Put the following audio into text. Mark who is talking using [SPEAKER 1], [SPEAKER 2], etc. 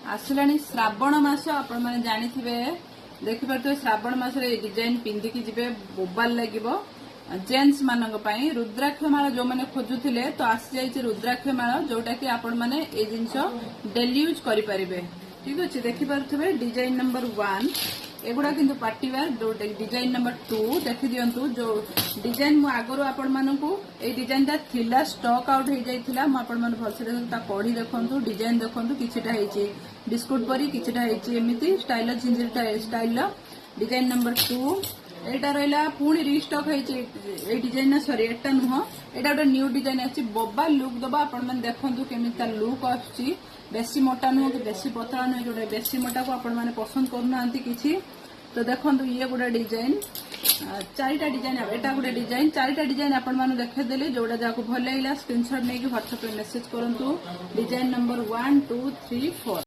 [SPEAKER 1] आसलानी श्रावण मास आपण मैंने जानिथिबे देखिपे श्रावण मास design पिंधिकी जिबे बोबाल लगिबो gents मानक पई रुद्राक्ष माला जो मैंने खोजुथिले तो आसी जाइए रुद्राक्ष माला जोटा कि आपण मैंने ए जिंस डेली यूज करि परिबे। ठीक अच्छे देखिपे डिजाइन नंबर 1 एगुड़ा किंतु पार्टीवेयर जो डिजाइन नंबर 2 देखि दियंतु जो डिजाइन मु आगरो आपण मानकु ए डिजाइन ता थिला स्टॉक आउट हे जाइथिला मु आपण मन भलसे देखंतु ता पढी देखंतु डिजाइन देखंतु किछटा हेची बिस्कुट परी किछटा हेची एमिति स्टाइल जिंजरटा स्टाइल डिजाइन नंबर 2 एटा रहला पुणी रिस्टॉक हेची ए डिजाइन ना सॉरी एटा नुह एटा गोटे न्यू डिजाइन आछि बोबा लुक दबा आपण मन देखंतु केमिता लुक आछि बेसी मोटा नुह कि बेसी पतला नुह जोटे बेसी मोटा को आपण माने पसंद करूनांती किछि तो देखंतु ये गोटे डिजाइन चारिटा डिजाइन एटा गोटे डिजाइन चारिटा डिजाइन आपण माने देखेदेली जोड़ा जाको भल लागला स्क्रीनशॉट नेकी व्हाट्सएप पे मेसेज करंतु डिजाइन नंबर 1 2 3 4।